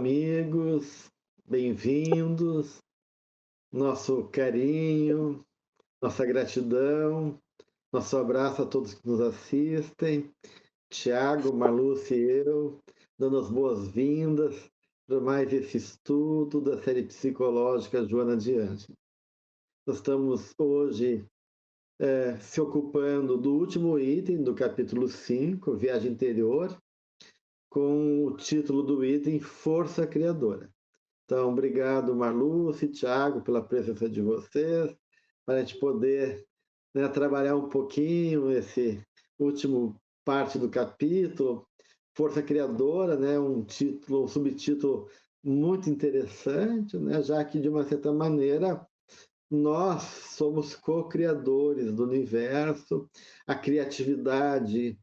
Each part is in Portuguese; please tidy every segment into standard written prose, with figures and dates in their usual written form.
amigos, bem-vindos. Nosso carinho, nossa gratidão, nosso abraço a todos que nos assistem. Tiago, Marluce e eu, dando as boas-vindas para mais esse estudo da série psicológica Joana de Ângeles. Nós estamos hoje se ocupando do último item do capítulo 5, Viagem Interior, com o título do item Força Criadora. Então, obrigado, Marluce e Tiago, pela presença de vocês, para a gente poder trabalhar um pouquinho esse último parte do capítulo, Força Criadora, um subtítulo muito interessante, já que, de uma certa maneira, nós somos co-criadores do universo, a criatividade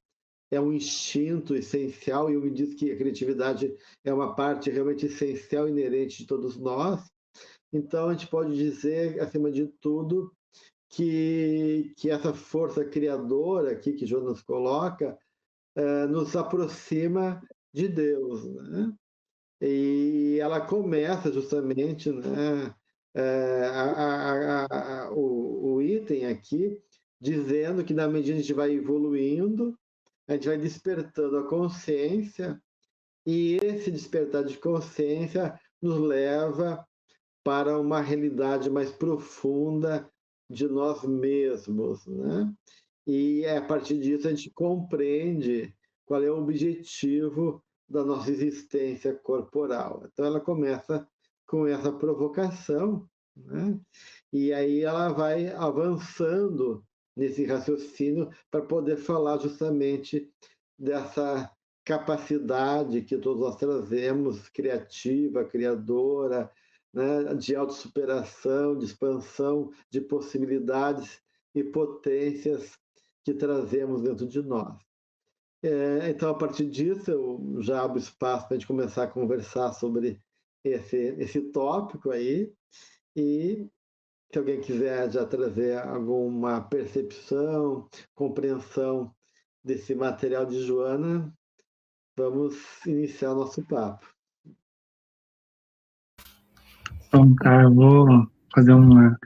é um instinto essencial, e eu me diz que a criatividade é uma parte realmente essencial, inerente de todos nós. Então, a gente pode dizer, acima de tudo, que essa força criadora aqui que João nos coloca nos aproxima de Deus, né? E ela começa justamente, o item aqui, dizendo que na medida que a gente vai evoluindo, a gente vai despertando a consciência, e esse despertar de consciência nos leva para uma realidade mais profunda de nós mesmos, né? E a partir disso a gente compreende qual é o objetivo da nossa existência corporal. Então ela começa com essa provocação, né? E aí ela vai avançando nesse raciocínio para poder falar justamente dessa capacidade que todos nós trazemos, criativa, criadora, de autossuperação, de expansão, de possibilidades e potências que trazemos dentro de nós. Então, a partir disso, eu já abro espaço para a gente começar a conversar sobre esse tópico aí, e se alguém quiser já trazer alguma percepção, compreensão desse material de Joana, vamos iniciar o nosso papo. Bom, tá, eu vou fazer uma...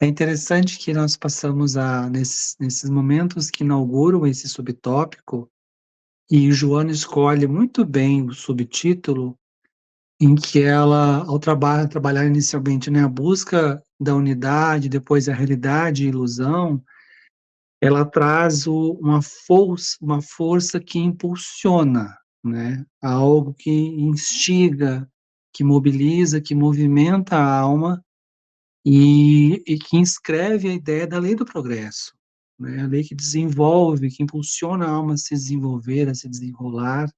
É interessante que nós passamos nesses momentos que inauguram esse subtópico, e Joana escolhe muito bem o subtítulo, em que ela, ao trabalhar inicialmente, a busca da unidade, depois a realidade e ilusão, ela traz uma força que impulsiona, algo que instiga, que mobiliza, que movimenta a alma, e que inscreve a ideia da lei do progresso, a lei que desenvolve, que impulsiona a alma a se desenvolver, a se desenrolar.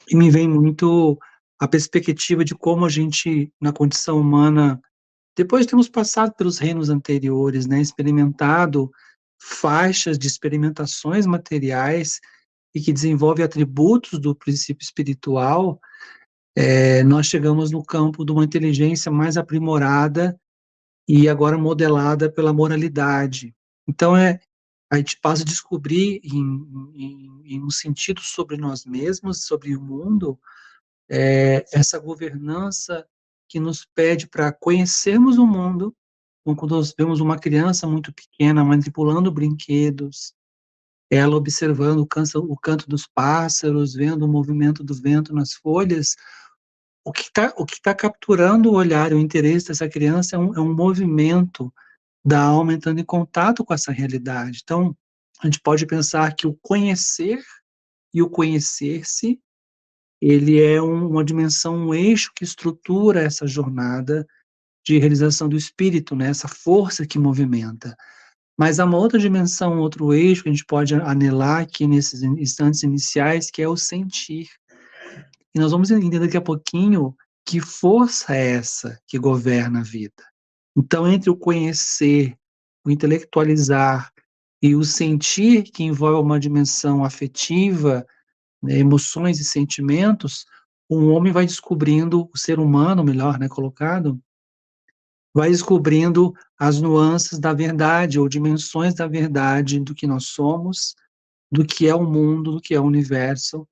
E me vem muito a perspectiva de como a gente, na condição humana, depois de termos passado pelos reinos anteriores, experimentado faixas de experimentações materiais e que desenvolve atributos do princípio espiritual, nós chegamos no campo de uma inteligência mais aprimorada e agora modelada pela moralidade. Então, a gente passa a descobrir em um sentido sobre nós mesmos, sobre o mundo, essa governança que nos pede para conhecermos o mundo. Então, quando nós vemos uma criança muito pequena manipulando brinquedos, ela observando o canto dos pássaros, vendo o movimento do vento nas folhas, o que tá capturando o olhar e o interesse dessa criança é um movimento da alma entrando em contato com essa realidade. Então, a gente pode pensar que o conhecer e o conhecer-se, ele é uma dimensão, um eixo que estrutura essa jornada de realização do espírito, essa força que movimenta. Mas há uma outra dimensão, um outro eixo que a gente pode anelar aqui nesses instantes iniciais, que é o sentir. E nós vamos entender daqui a pouquinho que força é essa que governa a vida. Então, entre o conhecer, o intelectualizar e o sentir, que envolve uma dimensão afetiva, emoções e sentimentos, um homem vai descobrindo, o ser humano, melhor colocado, vai descobrindo as nuances da verdade, ou dimensões da verdade do que nós somos, do que é o mundo, do que é o universo,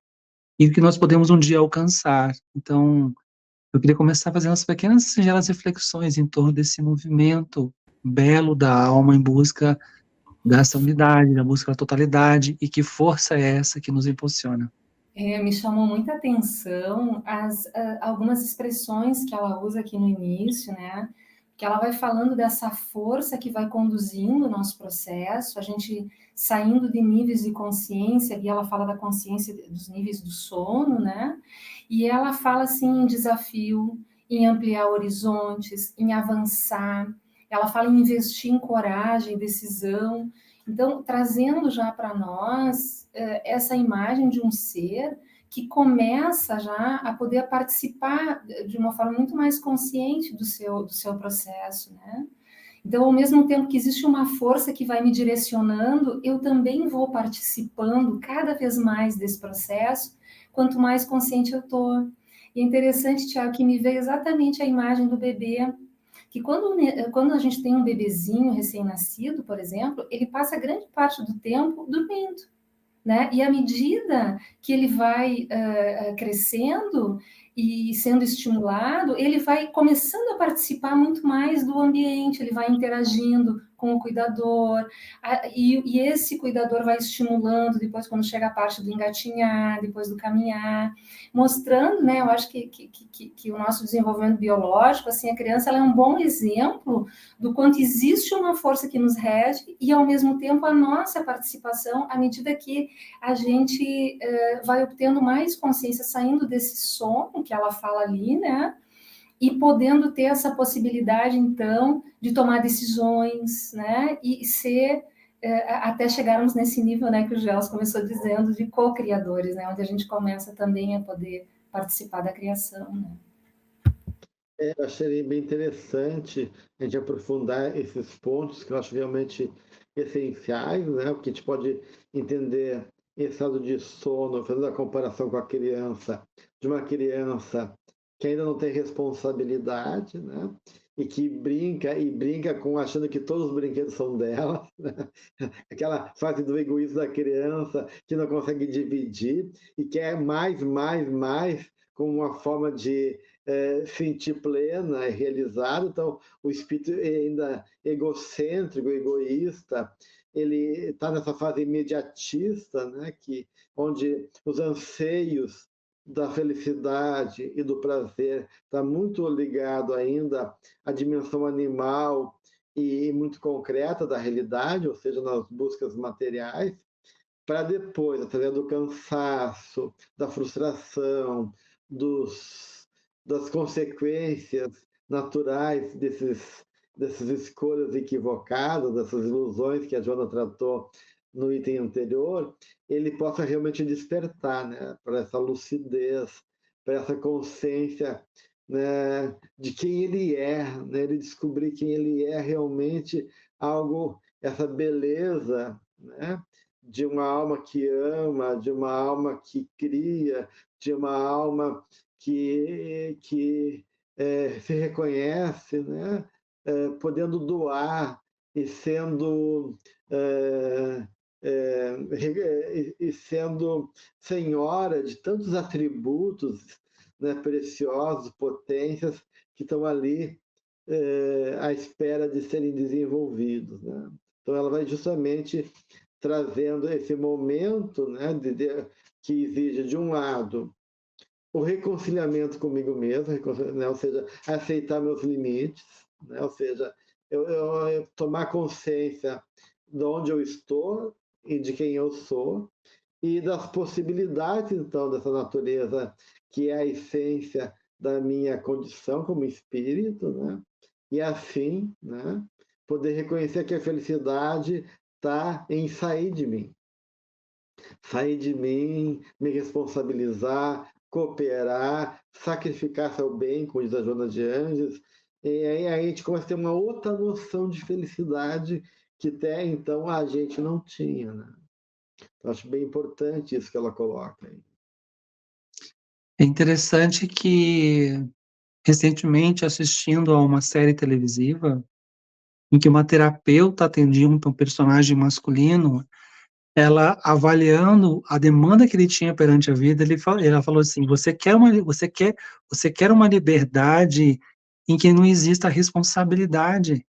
e o que nós podemos um dia alcançar. Então, eu queria começar fazendo as pequenas singelas reflexões em torno desse movimento belo da alma em busca dessa unidade, na busca da totalidade, e que força é essa que nos impulsiona. Me chamou muita atenção algumas expressões que ela usa aqui no início, né? Que ela vai falando dessa força que vai conduzindo o nosso processo, a gente saindo de níveis de consciência, e ela fala da consciência dos níveis do sono, né? E ela fala assim em desafio, em ampliar horizontes, em avançar. Ela fala em investir em coragem, decisão. Então, trazendo já para nós essa imagem de um ser que começa já a poder participar de uma forma muito mais consciente do seu processo, né? Então, ao mesmo tempo que existe uma força que vai me direcionando, eu também vou participando cada vez mais desse processo, quanto mais consciente eu estou. E é interessante, Tiago, que me veio exatamente a imagem do bebê, que quando a gente tem um bebezinho recém-nascido, por exemplo, ele passa grande parte do tempo dormindo, né? E à medida que ele vai crescendo e sendo estimulado, ele vai começando a participar muito mais do ambiente, ele vai interagindo com o cuidador, e esse cuidador vai estimulando, depois quando chega a parte do engatinhar, depois do caminhar, mostrando, né, eu acho que o nosso desenvolvimento biológico, assim, a criança ela é um bom exemplo do quanto existe uma força que nos rege e, ao mesmo tempo, a nossa participação, à medida que a gente vai obtendo mais consciência, saindo desse sono que ela fala ali, né? E podendo ter essa possibilidade, então, de tomar decisões, né? E ser, até chegarmos nesse nível, né, que o Gels começou dizendo, de co-criadores, né? Onde a gente começa também a poder participar da criação, né? Eu achei bem interessante a gente aprofundar esses pontos que eu acho realmente essenciais, né? Porque a gente pode entender em estado de sono, fazendo a comparação com a criança, de uma criança que ainda não tem responsabilidade, né? E que brinca com achando que todos os brinquedos são dela, né? Aquela fase do egoísmo da criança que não consegue dividir e quer mais, como uma forma de sentir plena e realizada. Então, o espírito ainda egocêntrico, egoísta, ele está nessa fase imediatista, né, onde os anseios da felicidade e do prazer está muito ligado ainda à dimensão animal e muito concreta da realidade, ou seja, nas buscas materiais, para depois, através do cansaço, da frustração, das consequências naturais dessas escolhas equivocadas, dessas ilusões que a Joana tratou no item anterior, ele possa realmente despertar, né, para essa lucidez, para essa consciência, né, de quem ele é, né, ele descobrir quem ele é realmente, algo, essa beleza, né, de uma alma que ama, de uma alma que cria, de uma alma que se reconhece, né, podendo doar e sendo e sendo senhora de tantos atributos, né, preciosos, potências que estão ali à espera de serem desenvolvidos, né? Então ela vai justamente trazendo esse momento, né, que exige, de um lado, o reconciliamento comigo mesmo, né, ou seja, aceitar meus limites, né, ou seja, eu tomar consciência de onde eu estou e de quem eu sou, e das possibilidades, então, dessa natureza, que é a essência da minha condição como espírito, né? E assim, né, poder reconhecer que a felicidade está em sair de mim, me responsabilizar, cooperar, sacrificar seu bem, como diz a Joana de Anjos, e aí a gente começa a ter uma outra noção de felicidade que até então a gente não tinha, né? Eu acho bem importante isso que ela coloca aí. É interessante que, recentemente, assistindo a uma série televisiva, em que uma terapeuta atendia um personagem masculino, ela avaliando a demanda que ele tinha perante a vida, ela falou assim: você quer uma liberdade em que não exista responsabilidade.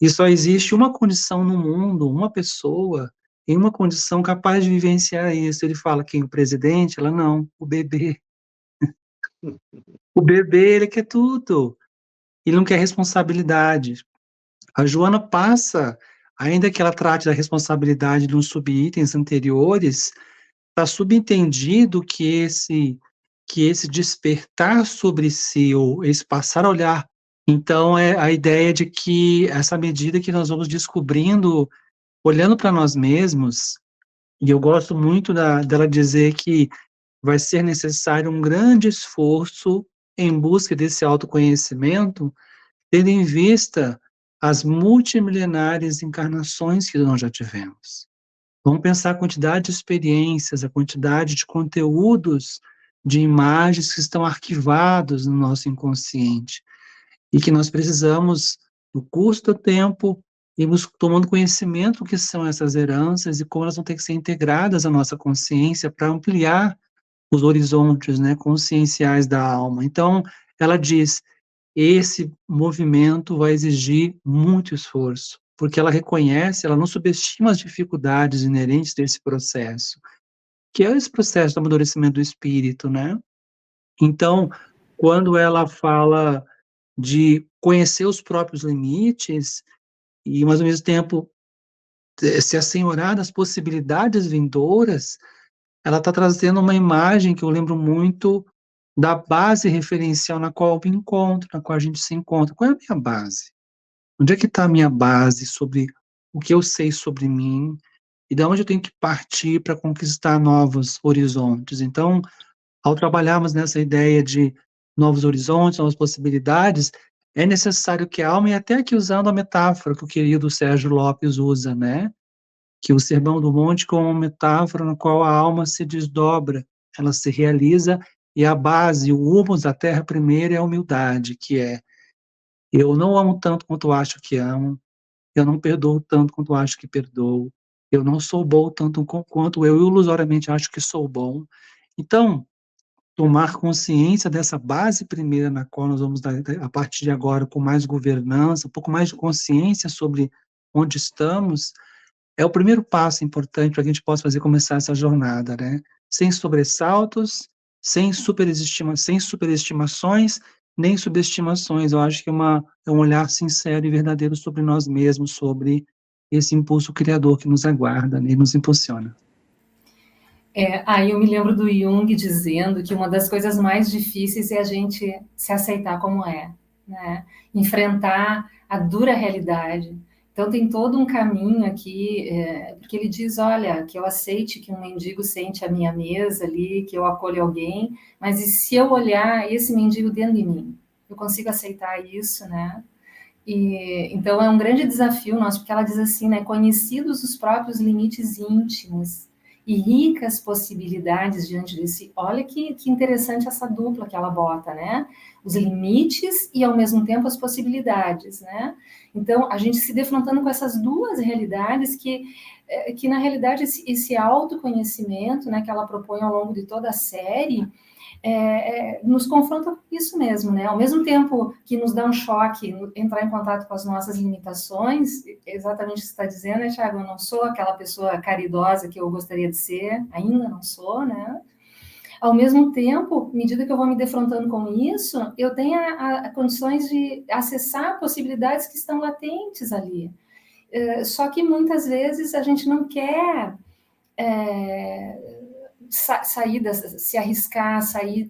E só existe uma condição no mundo, uma pessoa em uma condição capaz de vivenciar isso. Ele fala: quem? O presidente? Ela: não, o bebê. O bebê, ele quer tudo. Ele não quer responsabilidade. A Joana passa, ainda que ela trate da responsabilidade nos subitens anteriores, está subentendido que esse despertar sobre si, ou esse passar a olhar, então é a ideia de que essa medida que nós vamos descobrindo, olhando para nós mesmos, e eu gosto muito dela dizer que vai ser necessário um grande esforço em busca desse autoconhecimento, tendo em vista as multimilenares encarnações que nós já tivemos. Vamos pensar a quantidade de experiências, a quantidade de conteúdos, de imagens que estão arquivados no nosso inconsciente e que nós precisamos, no curso do tempo, irmos tomando conhecimento do que são essas heranças e como elas vão ter que ser integradas à nossa consciência para ampliar os horizontes, né, conscienciais da alma. Então, ela diz, esse movimento vai exigir muito esforço, porque ela reconhece, ela não subestima as dificuldades inerentes desse processo, que é esse processo do amadurecimento do espírito, né? Então, quando ela fala de conhecer os próprios limites e, mas ao mesmo tempo, se assenhorar das possibilidades vindouras, ela está trazendo uma imagem que eu lembro muito da base referencial na qual eu me encontro, na qual a gente se encontra. Qual é a minha base? Onde é que está a minha base sobre o que eu sei sobre mim e de onde eu tenho que partir para conquistar novos horizontes? Então, ao trabalharmos nessa ideia de novos horizontes, novas possibilidades, é necessário que a alma, e até aqui usando a metáfora que o querido Sérgio Lopes usa, né? Que o Sermão do Monte como uma metáfora na qual a alma se desdobra, ela se realiza, e a base, o humus da terra primeiro é a humildade, que é: eu não amo tanto quanto acho que amo, eu não perdoo tanto quanto acho que perdoo, eu não sou bom tanto quanto eu ilusoriamente acho que sou bom. Então, tomar consciência dessa base primeira na qual nós vamos dar, a partir de agora, com mais governança, um pouco mais de consciência sobre onde estamos, é o primeiro passo importante para que a gente possa começar essa jornada, né? Sem sobressaltos, sem superestimações, nem subestimações. Eu acho que é um olhar sincero e verdadeiro sobre nós mesmos, sobre esse impulso criador que nos aguarda, né, e nos impulsiona. Aí eu me lembro do Jung dizendo que uma das coisas mais difíceis é a gente se aceitar como é, né? Enfrentar a dura realidade. Então tem todo um caminho aqui, porque ele diz, olha, que eu aceite que um mendigo sente a minha mesa ali, que eu acolho alguém, mas e se eu olhar esse mendigo dentro de mim? Eu consigo aceitar isso, né? E, então é um grande desafio nosso, porque ela diz assim, né, conhecidos os próprios limites íntimos e ricas possibilidades diante de si. Olha que interessante essa dupla que ela bota, né? Os limites e ao mesmo tempo as possibilidades, né? Então a gente se defrontando com essas duas realidades que na realidade esse autoconhecimento, né, que ela propõe ao longo de toda a série, nos confronta com isso mesmo, né? Ao mesmo tempo que nos dá um choque entrar em contato com as nossas limitações, exatamente o que você está dizendo, né, Thiago? Eu não sou aquela pessoa caridosa que eu gostaria de ser, ainda não sou, né? Ao mesmo tempo, à medida que eu vou me defrontando com isso, eu tenho condições de acessar possibilidades que estão latentes ali. Só que muitas vezes a gente não quer sair, se arriscar, sair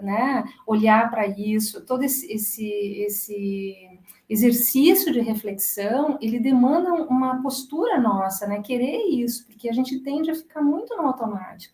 né? Olhar para isso, todo esse exercício de reflexão, ele demanda uma postura nossa, né? Querer isso, porque a gente tende a ficar muito no automático.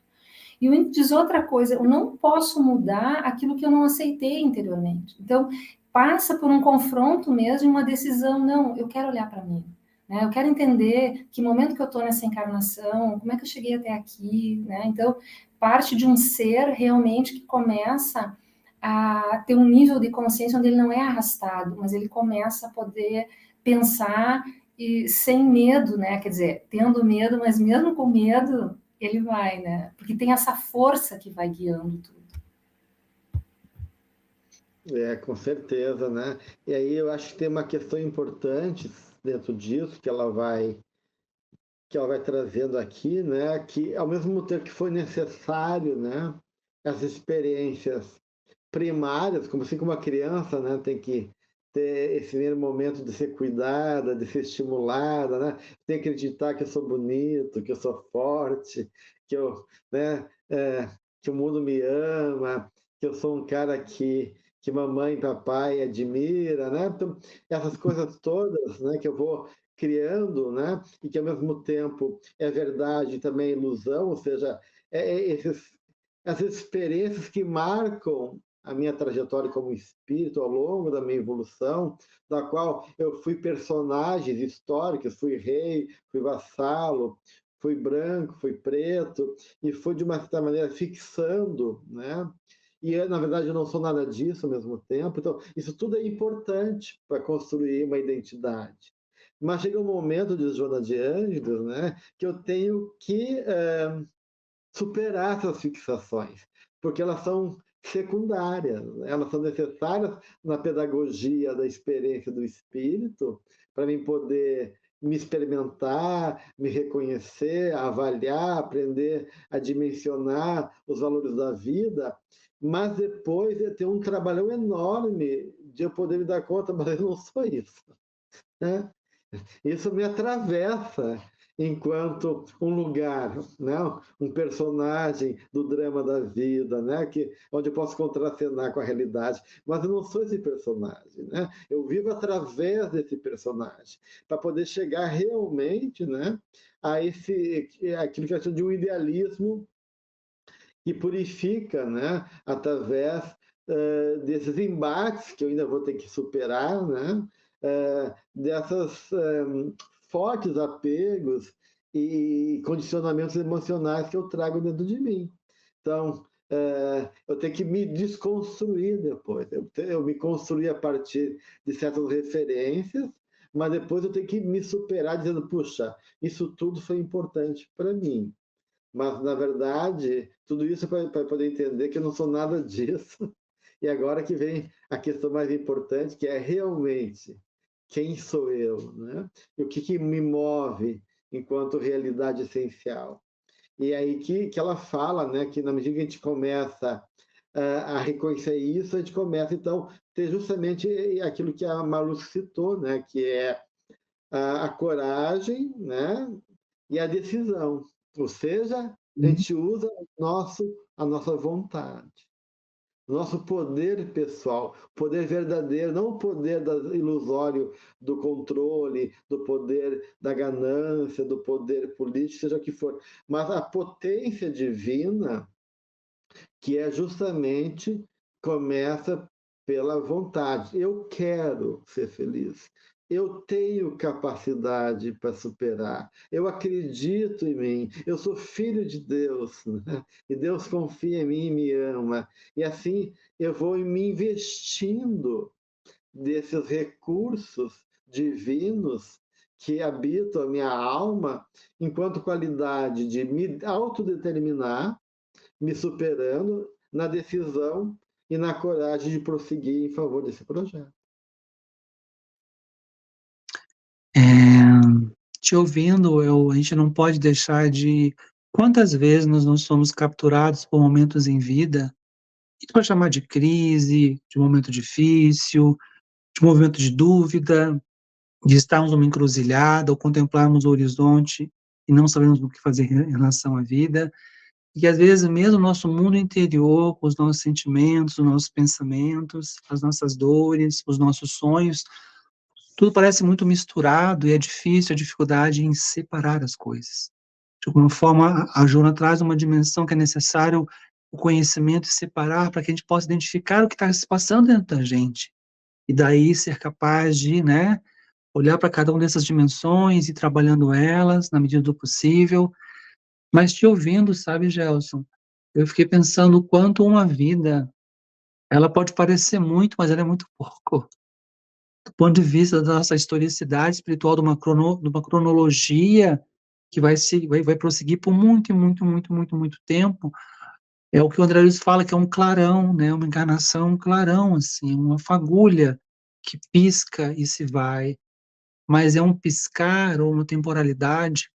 E o Inco diz outra coisa, eu não posso mudar aquilo que eu não aceitei anteriormente. Então, passa por um confronto mesmo, uma decisão, não, eu quero olhar para mim. Né? Eu quero entender que momento que eu estou nessa encarnação, como é que eu cheguei até aqui. Né? Então, parte de um ser realmente que começa a ter um nível de consciência onde ele não é arrastado, mas ele começa a poder pensar e sem medo, né? Quer dizer, tendo medo, mas mesmo com medo, ele vai, né? Porque tem essa força que vai guiando tudo. Com certeza, né? E aí eu acho que tem uma questão importante dentro disso que ela vai trazendo aqui, né? Que ao mesmo tempo que foi necessário, né? As experiências primárias, como assim como a criança, né? Tem que ter esse primeiro momento de ser cuidada, de ser estimulada, né? Tem que acreditar que eu sou bonito, que eu sou forte, que eu, né? Que o mundo me ama, que eu sou um cara que mamãe e papai admira, né? Então, essas coisas todas, né? Que eu vou criando, né? E que ao mesmo tempo é verdade e também é ilusão, ou seja, essas experiências que marcam a minha trajetória como espírito ao longo da minha evolução, da qual eu fui personagens históricos, fui rei, fui vassalo, fui branco, fui preto, e fui de uma certa maneira fixando, né? E na verdade eu não sou nada disso ao mesmo tempo. Então, isso tudo é importante para construir uma identidade. Mas chega um momento, diz Joana de Ângeles, né, que eu tenho que superar essas fixações, porque elas são secundárias, elas são necessárias na pedagogia da experiência do espírito, para mim poder me experimentar, me reconhecer, avaliar, aprender a dimensionar os valores da vida, mas depois eu tenho um trabalhão enorme de eu poder me dar conta, mas eu não sou isso, né? Isso me atravessa enquanto um lugar, né? Um personagem do drama da vida, né? Onde eu posso contracenar com a realidade. Mas eu não sou esse personagem, né? Eu vivo através desse personagem, para poder chegar realmente, né? Aquilo que eu chamo de um idealismo que purifica, né? Através desses embates que eu ainda vou ter que superar, né? Dessas fortes apegos e condicionamentos emocionais que eu trago dentro de mim. Então, eu tenho que me desconstruir depois. Eu me construí a partir de certas referências, mas depois eu tenho que me superar dizendo, puxa, isso tudo foi importante para mim. Mas, na verdade, tudo isso para poder entender que eu não sou nada disso. E agora que vem a questão mais importante, que é realmente quem sou eu, né? E o que me move enquanto realidade essencial. E aí que ela fala, né, que na medida que a gente começa a reconhecer isso, a gente começa, então, a ter justamente aquilo que a Malu citou, né, que é a coragem, né, e a decisão. Ou seja, a gente usa a nossa vontade, o nosso poder pessoal, poder verdadeiro, não o poder ilusório do controle, do poder da ganância, do poder político, seja o que for, mas a potência divina, que é justamente, começa pela vontade. Eu quero ser feliz. Eu tenho capacidade para superar. Eu acredito em mim. Eu sou filho de Deus, né? E Deus confia em mim e me ama. E assim eu vou me investindo desses recursos divinos que habitam a minha alma enquanto qualidade de me autodeterminar, me superando na decisão e na coragem de prosseguir em favor desse projeto. Te ouvindo, a gente não pode deixar de... Quantas vezes nós não somos capturados por momentos em vida, a gente pode chamar de crise, de momento difícil, de momento de dúvida, de estarmos numa encruzilhada ou contemplarmos o horizonte e não sabemos o que fazer em relação à vida. E às vezes mesmo o nosso mundo interior, com os nossos sentimentos, os nossos pensamentos, as nossas dores, os nossos sonhos, tudo parece muito misturado e é difícil a dificuldade em separar as coisas. De alguma forma, a Joana traz uma dimensão que é necessário o conhecimento e separar para que a gente possa identificar o que está se passando dentro da gente. E daí ser capaz de, né, olhar para cada uma dessas dimensões e trabalhando elas na medida do possível. Mas te ouvindo, sabe, Gelson, eu fiquei pensando o quanto uma vida, ela pode parecer muito, mas ela é muito pouco. do ponto de vista da nossa historicidade espiritual, de uma cronologia que vai prosseguir por muito, muito, muito, muito, muito tempo. É o que o André Luiz fala, que é um clarão, né? Uma encarnação, um clarão, assim, uma fagulha que pisca e se vai. Mas é um piscar ou uma temporalidade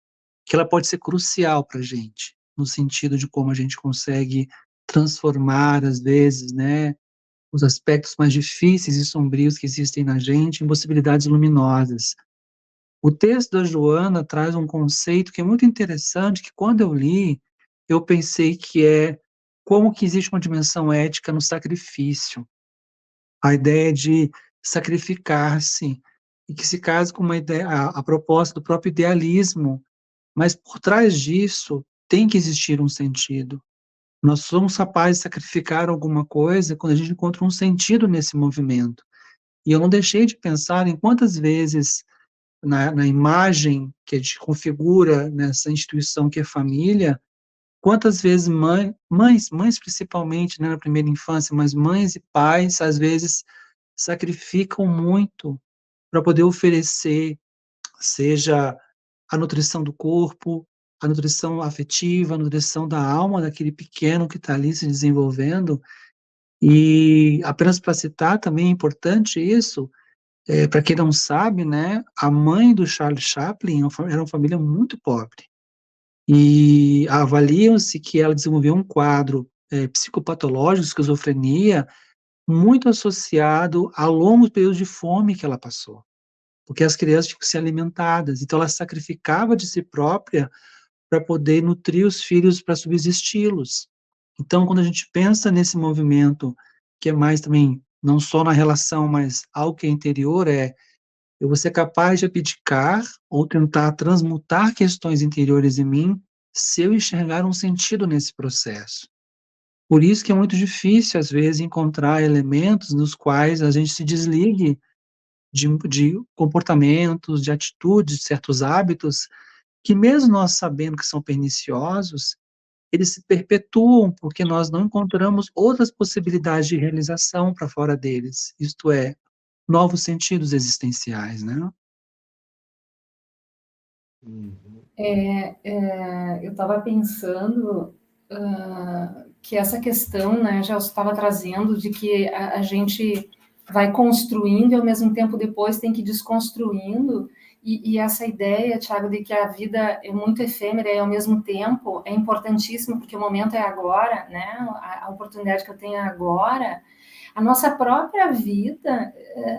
que ela pode ser crucial para a gente, no sentido de como a gente consegue transformar, às vezes, né, os aspectos mais difíceis e sombrios que existem na gente em possibilidades luminosas. O texto da Joana traz um conceito que é muito interessante, que quando eu li, eu pensei que é como que existe uma dimensão ética no sacrifício. A ideia de sacrificar-se, e que se casa com uma ideia, a proposta do próprio idealismo, mas por trás disso tem que existir um sentido. Nós somos capazes de sacrificar alguma coisa quando a gente encontra um sentido nesse movimento. E eu não deixei de pensar em quantas vezes, na imagem que a gente configura nessa instituição que é família, quantas vezes mães principalmente, né, na primeira infância, mas mães e pais, às vezes, sacrificam muito para poder oferecer, seja a nutrição do corpo, a nutrição afetiva, a nutrição da alma daquele pequeno que está ali se desenvolvendo. E apenas para citar também é importante isso, para quem não sabe, né, a mãe do Charles Chaplin era uma família muito pobre. E avaliam-se que ela desenvolveu um quadro psicopatológico, esquizofrenia, muito associado a longos períodos de fome que ela passou, porque as crianças tinham que ser alimentadas, então ela sacrificava de si própria para poder nutrir os filhos para subsisti-los. Então, quando a gente pensa nesse movimento, que é mais também, não só na relação, mas algo que é interior, eu vou ser capaz de abdicar ou tentar transmutar questões interiores em mim se eu enxergar um sentido nesse processo. Por isso que é muito difícil, às vezes, encontrar elementos nos quais a gente se desligue de comportamentos, de atitudes, de certos hábitos, que mesmo nós sabendo que são perniciosos, eles se perpetuam porque nós não encontramos outras possibilidades de realização para fora deles, isto é, novos sentidos existenciais, né? Uhum. Eu estava pensando que essa questão, né, já estava trazendo de que a gente vai construindo e ao mesmo tempo depois tem que ir desconstruindo, e essa ideia, Tiago, de que a vida é muito efêmera e ao mesmo tempo é importantíssima porque o momento é agora, né, a oportunidade que eu tenho é agora. A nossa própria vida,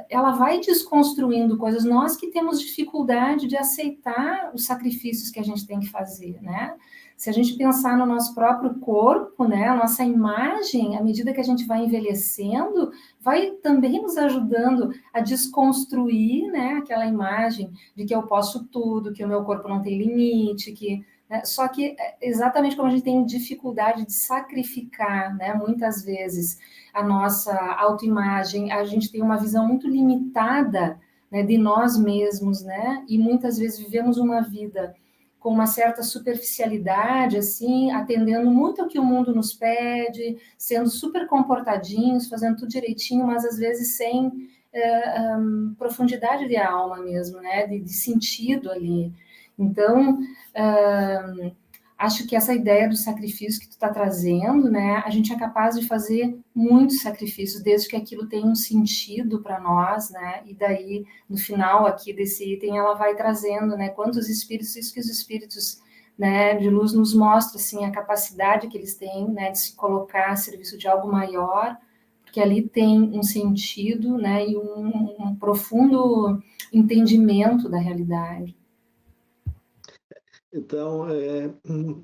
ela vai desconstruindo coisas. Nós que temos dificuldade de aceitar os sacrifícios que a gente tem que fazer, né? Se a gente pensar no nosso próprio corpo, né, a nossa imagem, à medida que a gente vai envelhecendo, vai também nos ajudando a desconstruir, né, aquela imagem de que eu posso tudo, que o meu corpo não tem limite, que só que exatamente como a gente tem dificuldade de sacrificar, né, muitas vezes a nossa autoimagem, a gente tem uma visão muito limitada, né, de nós mesmos, né, e muitas vezes vivemos uma vida com uma certa superficialidade, assim, atendendo muito ao que o mundo nos pede, sendo super comportadinhos, fazendo tudo direitinho, mas às vezes sem profundidade de alma mesmo, né, de sentido ali. Então, acho que essa ideia do sacrifício que tu está trazendo, né, a gente é capaz de fazer muitos sacrifícios, desde que aquilo tenha um sentido para nós, né, e daí, no final aqui desse item, ela vai trazendo, né, quantos espíritos, isso que os espíritos, né, de luz nos mostra, assim, a capacidade que eles têm, né, de se colocar a serviço de algo maior, porque ali tem um sentido, né, e um profundo entendimento da realidade. Então,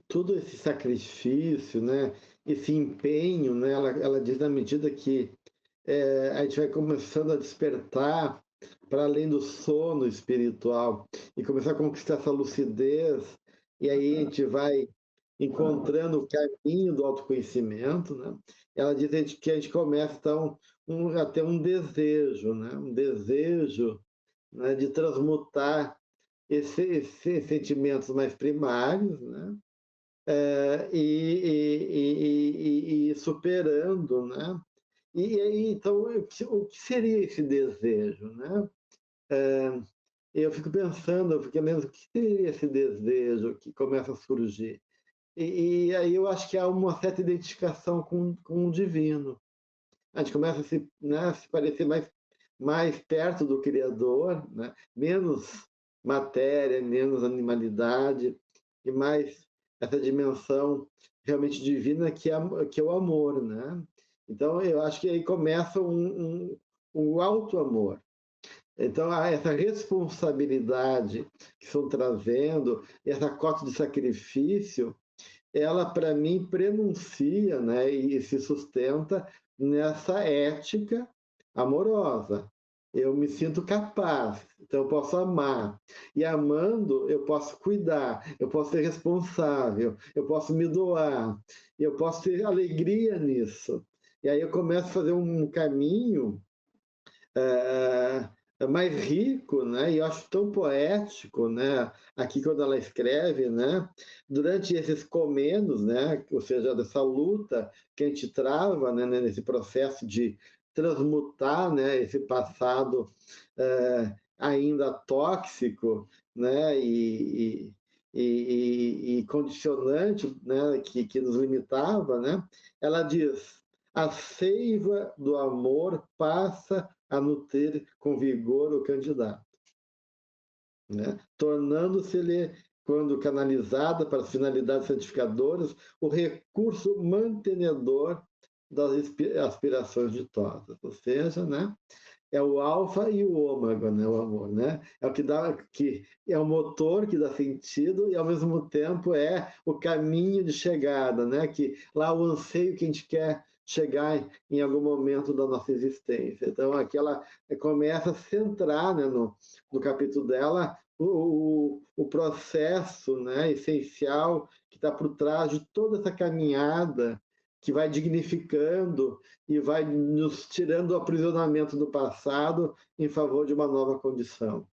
todo esse sacrifício, né, esse empenho, né, ela diz na medida que a gente vai começando a despertar para além do sono espiritual e começar a conquistar essa lucidez, e aí a gente vai encontrando o caminho do autoconhecimento, né? Ela diz que a gente começa, então, a ter um desejo, né? Um desejo, né, de transmutar esses sentimentos mais primários, né? E superando, né? E aí, então, o que seria esse desejo, né? Eu fico pensando, eu fico lendo o que seria esse desejo que começa a surgir. E aí eu acho que há uma certa identificação com o divino. A gente começa a se, né, se parecer mais perto do Criador, né? Menos matéria, menos animalidade, e mais essa dimensão realmente divina que é o amor. Né? Então, eu acho que aí começa um alto amor. Então, essa responsabilidade que estão trazendo, essa cota de sacrifício, ela, para mim, prenuncia, né, e se sustenta nessa ética amorosa. Eu me sinto capaz, então eu posso amar. E amando, eu posso cuidar, eu posso ser responsável, eu posso me doar, eu posso ter alegria nisso. E aí eu começo a fazer um caminho mais rico, né? E eu acho tão poético, né? Aqui quando ela escreve, né? Durante esses comenos, né? Ou seja, dessa luta que a gente trava, né? Nesse processo de transmutar, né? Esse passado ainda tóxico, né? E condicionante, né? Que nos limitava, né? Ela diz: a seiva do amor passa a nutrir com vigor o candidato, né? Tornando-se-lhe, quando canalizada para as finalidades santificadoras, o recurso mantenedor das aspirações ditosas. Ou seja, né? É o alfa e o ômega, né? O amor, né? É o que dá, que é o motor que dá sentido e ao mesmo tempo é o caminho de chegada, né? Que lá o anseio que a gente quer chegar em algum momento da nossa existência. Então aqui ela começa a centrar, né? No capítulo dela o processo, né? Essencial que está por trás de toda essa caminhada que vai dignificando e vai nos tirando o aprisionamento do passado em favor de uma nova condição.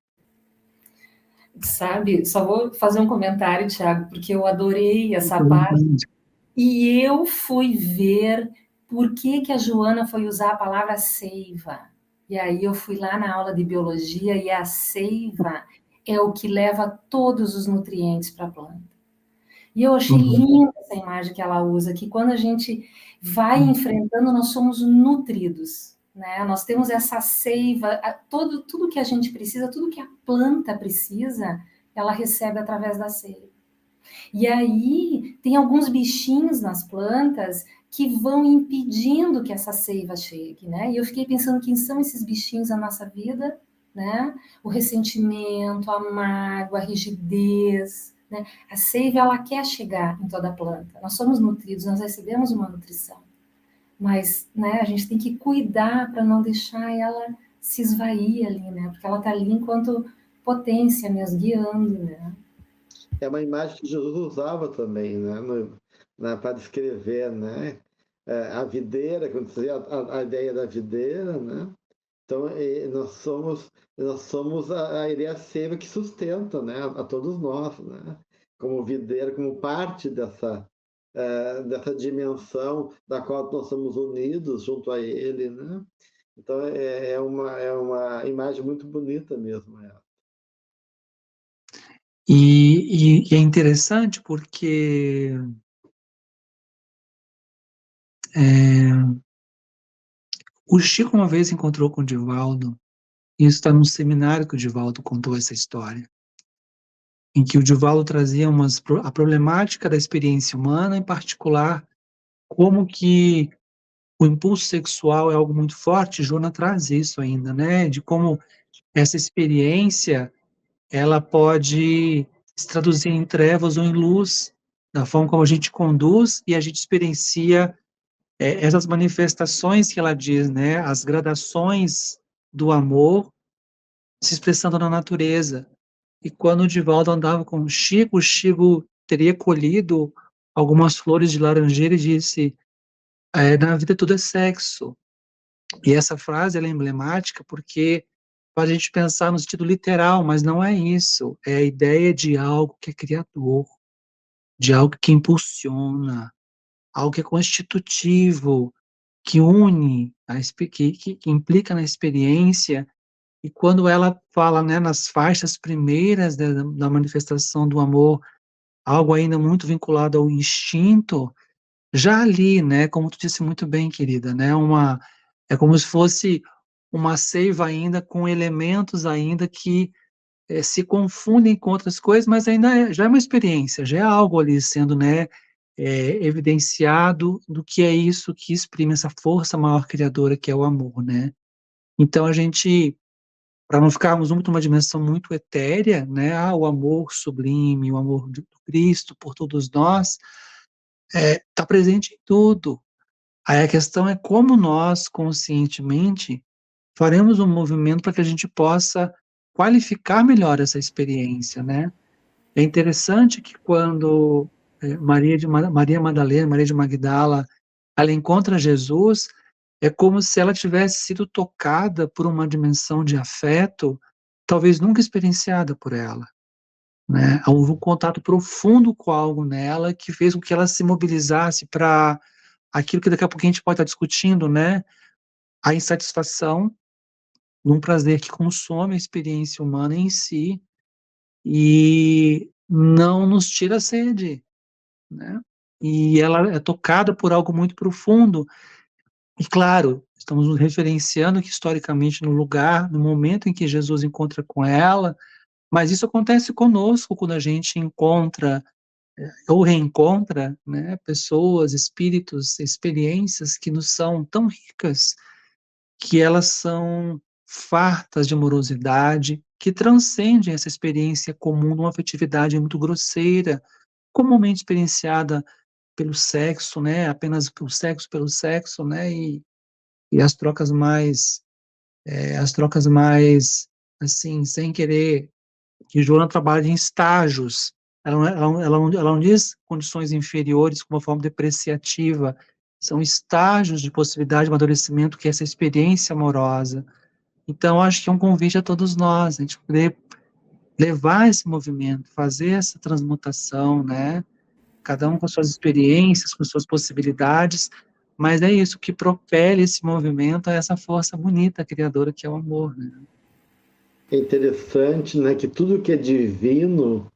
Sabe, só vou fazer um comentário, Tiago, porque eu adorei essa parte. E eu fui ver por que a Joana foi usar a palavra seiva. E aí eu fui lá na aula de biologia e a seiva é o que leva todos os nutrientes para a planta. E eu achei linda essa imagem que ela usa, que quando a gente vai enfrentando, nós somos nutridos, né? Nós temos essa seiva, tudo que a gente precisa, tudo que a planta precisa, ela recebe através da seiva. E aí tem alguns bichinhos nas plantas que vão impedindo que essa seiva chegue, né? E eu fiquei pensando quem são esses bichinhos na nossa vida, né? O ressentimento, a mágoa, a rigidez, né? A seiva, ela quer chegar em toda a planta. Nós somos nutridos, nós recebemos uma nutrição. Mas, né, a gente tem que cuidar para não deixar ela se esvair ali, né? Porque ela está ali enquanto potência, nos guiando, né? É uma imagem que Jesus usava também, né, para descrever, né, a videira, quando você a ideia da videira, né? Então, nós somos a seiva que sustenta, né, a todos nós, né? Como videira, como parte dessa dimensão da qual nós somos unidos junto a Ele, né? Então, é uma imagem muito bonita mesmo. E é interessante porque o Chico uma vez encontrou com o Divaldo, e isso está num seminário que o Divaldo contou essa história, em que o Divaldo trazia a problemática da experiência humana, em particular, como que o impulso sexual é algo muito forte. Joana traz isso ainda, né? De como essa experiência ela pode se traduzir em trevas ou em luz, da forma como a gente conduz e a gente experiencia essas manifestações que ela diz, né? As gradações do amor se expressando na natureza. E quando o Divaldo andava com o Chico teria colhido algumas flores de laranjeira e disse: na vida tudo é sexo. E essa frase ela é emblemática porque faz a gente pensar no sentido literal, mas não é isso. É a ideia de algo que é criador, de algo que impulsiona, algo que é constitutivo, que une, que implica na experiência, e quando ela fala, né, nas faixas primeiras da manifestação do amor, algo ainda muito vinculado ao instinto, já ali, né, como tu disse muito bem, querida, né, é como se fosse uma seiva ainda com elementos ainda que se confundem com outras coisas, mas ainda já é uma experiência, já é algo ali sendo, né, evidenciado do que é isso que exprime essa força maior criadora que é o amor, né. Então a gente, para não ficarmos muito numa dimensão muito etérea, né, o amor sublime, o amor do Cristo por todos nós, está presente em tudo. Aí a questão é como nós, conscientemente, faremos um movimento para que a gente possa qualificar melhor essa experiência, né? É interessante que quando Maria Madalena, Maria de Magdala, ela encontra Jesus, é como se ela tivesse sido tocada por uma dimensão de afeto, talvez nunca experienciada por ela, né? Houve um contato profundo com algo nela que fez com que ela se mobilizasse para aquilo que daqui a pouco a gente pode estar discutindo, né? A insatisfação num prazer que consome a experiência humana em si e não nos tira a sede, né? E ela é tocada por algo muito profundo. E claro, estamos nos referenciando que historicamente no lugar, no momento em que Jesus encontra com ela, mas isso acontece conosco quando a gente encontra ou reencontra, né, pessoas, espíritos, experiências que nos são tão ricas, que elas são fartas de amorosidade, que transcendem essa experiência comum de uma afetividade muito grosseira, comumente experienciada pelo sexo, né, apenas pelo sexo, né, e as trocas mais, assim, sem querer, que Joana trabalha em estágios, ela não diz condições inferiores com uma forma depreciativa, são estágios de possibilidade de amadurecimento que é essa experiência amorosa. Então, acho que é um convite a todos nós, a gente poder levar esse movimento, fazer essa transmutação, né? Cada um com suas experiências, com suas possibilidades, mas é isso que propele esse movimento a essa força bonita, criadora, que é o amor, né? É interessante, né, que tudo que é divino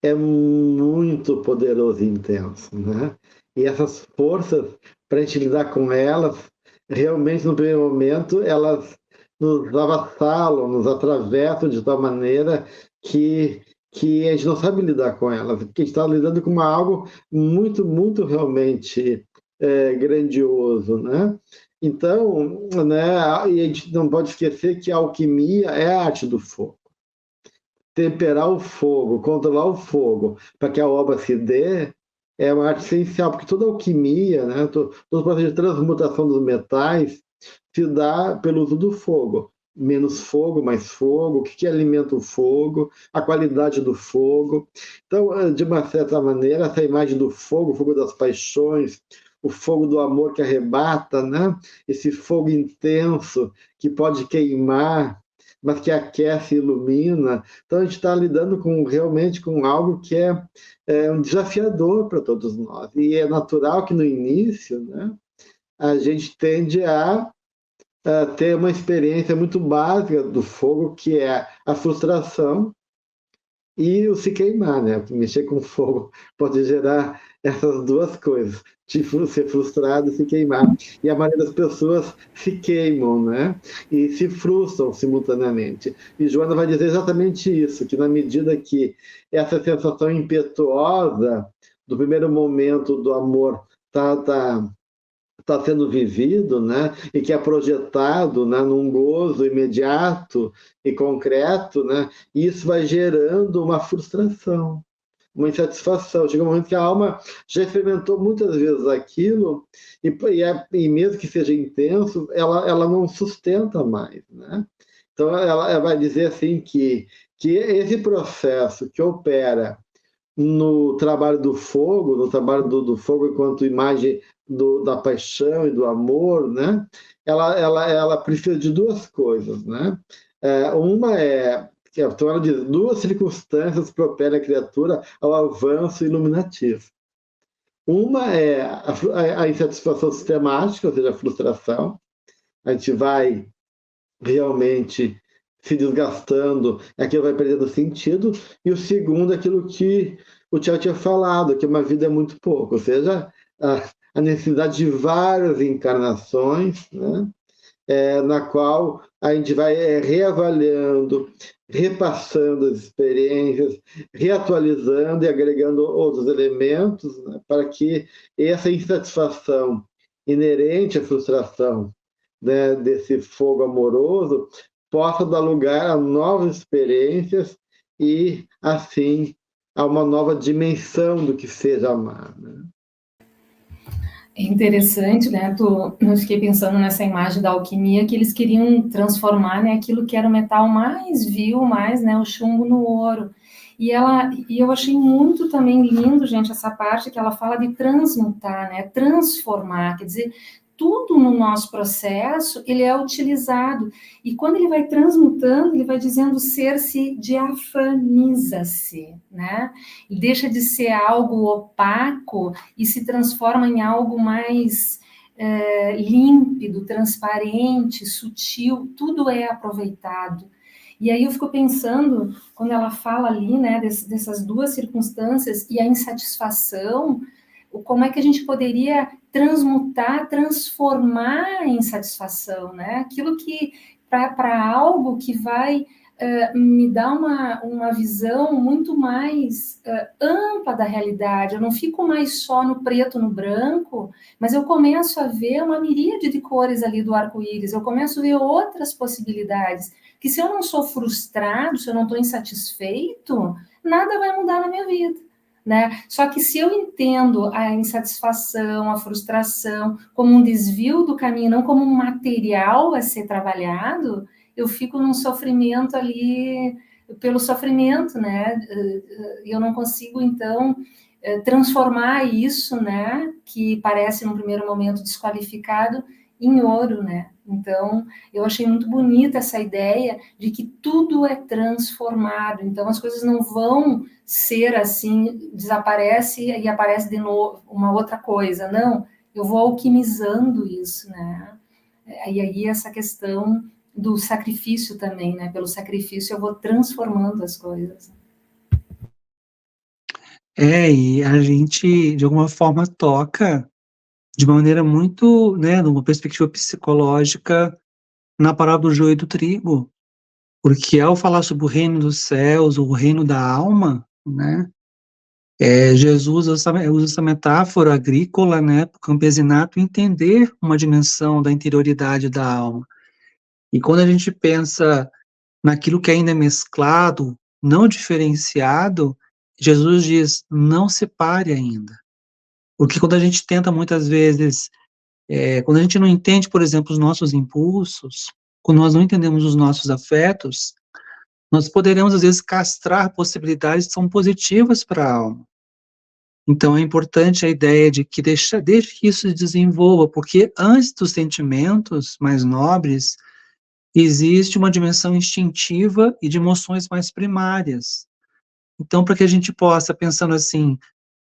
é muito poderoso e intenso, né? E essas forças, para a gente lidar com elas, realmente no primeiro momento, elas nos avassalam, nos atravessam de tal maneira que a gente não sabe lidar com elas, porque a gente está lidando com algo muito, muito realmente grandioso, né? Então, né, e a gente não pode esquecer que a alquimia é a arte do fogo. Temperar o fogo, controlar o fogo, para que a obra se dê, é uma arte essencial, porque toda alquimia, né, todo o processo de transmutação dos metais se dá pelo uso do fogo. Menos fogo, mais fogo, o que alimenta o fogo, a qualidade do fogo. Então, de uma certa maneira, essa imagem do fogo, o fogo das paixões, o fogo do amor que arrebata, né? Esse fogo intenso que pode queimar, mas que aquece e ilumina. Então, a gente está lidando realmente com algo que é um desafiador para todos nós. E é natural que no início, né, a gente tende a ter uma experiência muito básica do fogo, que é a frustração e o se queimar, né? Mexer com fogo pode gerar essas duas coisas, tipo ser frustrado e se queimar. E a maioria das pessoas se queimam, né? E se frustram simultaneamente. E Joana vai dizer exatamente isso, que na medida que essa sensação impetuosa do primeiro momento do amor está sendo vivido, né, e que é projetado, né, num gozo imediato e concreto, né, e isso vai gerando uma frustração, uma insatisfação. Chega um momento que a alma já experimentou muitas vezes aquilo e mesmo que seja intenso, ela não sustenta mais, né? Então ela vai dizer assim que esse processo que opera no trabalho do fogo, no trabalho do fogo enquanto imagem da paixão e do amor, né? Ela precisa de duas coisas, né? Uma então ela diz, duas circunstâncias propelem a criatura ao avanço iluminativo. Uma é a insatisfação sistemática, ou seja, a frustração. A gente vai realmente se desgastando, aquilo vai perdendo sentido. E o segundo é aquilo que o Tiago tinha falado, que uma vida é muito pouco, ou seja, a necessidade de várias encarnações, né? Na qual a gente vai reavaliando, repassando as experiências, reatualizando e agregando outros elementos, né, para que essa insatisfação inerente à frustração, né, desse fogo amoroso possa dar lugar a novas experiências e, assim, a uma nova dimensão do que seja amar, né? É interessante, né? Eu fiquei pensando nessa imagem da alquimia, que eles queriam transformar, né, aquilo que era o metal mais vil, mais, né, o chumbo no ouro. E eu achei muito também lindo, gente, essa parte que ela fala de transmutar, né, transformar, quer dizer, tudo no nosso processo, ele é utilizado. E quando ele vai transmutando, ele vai dizendo o ser se diafaniza-se, né? E deixa de ser algo opaco e se transforma em algo mais límpido, transparente, sutil, tudo é aproveitado. E aí eu fico pensando, quando ela fala ali, né, dessas duas circunstâncias e a insatisfação, como é que a gente poderia transmutar, transformar a insatisfação, né? Aquilo que, para algo que vai me dá uma visão muito mais ampla da realidade. Eu não fico mais só no preto, no branco, mas eu começo a ver uma miríade de cores ali do arco-íris, eu começo a ver outras possibilidades, que se eu não sou frustrado, se eu não estou insatisfeito, nada vai mudar na minha vida. Né? Só que se eu entendo a insatisfação, a frustração como um desvio do caminho, não como um material a ser trabalhado, eu fico num sofrimento ali pelo sofrimento, né? Eu não consigo, então, transformar isso, né? Que parece, num primeiro momento, desqualificado, em ouro, né? Então, eu achei muito bonita essa ideia de que tudo é transformado. Então, as coisas não vão ser assim, desaparece e aparece de novo uma outra coisa. Não, eu vou alquimizando isso, né? E aí essa questão do sacrifício também, né? Pelo sacrifício eu vou transformando as coisas. E a gente, de alguma forma, toca de maneira muito, né, numa perspectiva psicológica, na parábola do joio e do trigo. Porque ao falar sobre o reino dos céus, o reino da alma, né, Jesus usa essa metáfora agrícola, né, para o campesinato entender uma dimensão da interioridade da alma. E quando a gente pensa naquilo que ainda é mesclado, não diferenciado, Jesus diz, não separe ainda. Porque quando a gente tenta muitas vezes, quando a gente não entende, por exemplo, os nossos impulsos, quando nós não entendemos os nossos afetos, nós poderemos, às vezes, castrar possibilidades que são positivas para a alma. Então, é importante a ideia de que deixe que isso se desenvolva, porque antes dos sentimentos mais nobres, existe uma dimensão instintiva e de emoções mais primárias. Então, para que a gente possa, pensando assim,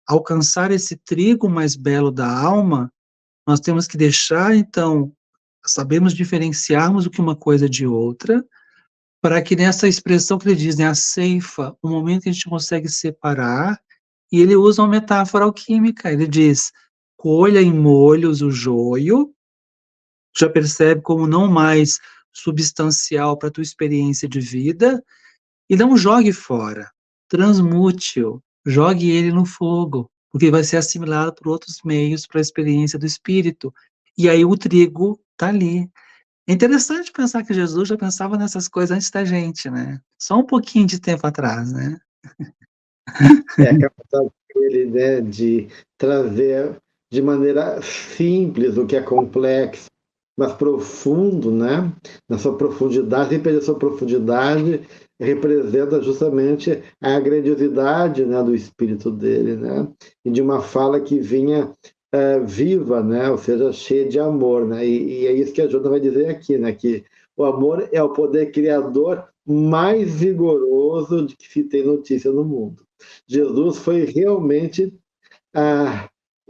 alcançar esse trigo mais belo da alma, nós temos que deixar, então, sabemos diferenciarmos o que uma coisa de outra, para que nessa expressão que ele diz, né, a ceifa, o momento que a gente consegue separar, e ele usa uma metáfora alquímica, ele diz, colha em molhos o joio, já percebe como não mais substancial para a tua experiência de vida, e não jogue fora, transmute-o, jogue ele no fogo, porque vai ser assimilado por outros meios para a experiência do espírito. E aí o trigo está ali. É interessante pensar que Jesus já pensava nessas coisas antes da gente, né? Só um pouquinho de tempo atrás, né? A capacidade dele, né, de trazer de maneira simples o que é complexo, mas profundo, né, na sua profundidade, sem perder sua profundidade, representa justamente a grandiosidade, né, do espírito dele, né, e de uma fala que vinha viva, né, ou seja, cheia de amor, né, e é isso que a Jona vai dizer aqui, né, que o amor é o poder criador mais vigoroso de que se tem notícia no mundo. Jesus foi realmente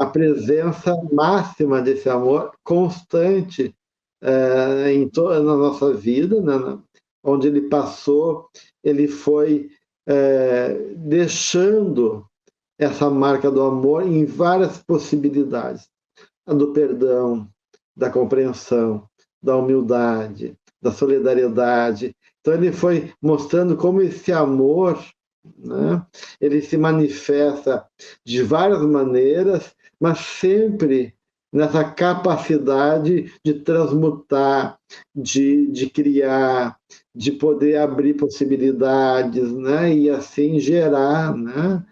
a presença máxima desse amor constante na nossa vida, né? Onde ele passou, ele foi deixando essa marca do amor em várias possibilidades, a do perdão, da compreensão, da humildade, da solidariedade. Então ele foi mostrando como esse amor, né, ele se manifesta de várias maneiras, mas sempre nessa capacidade de transmutar, de criar, de poder abrir possibilidades, né, e assim gerar, né,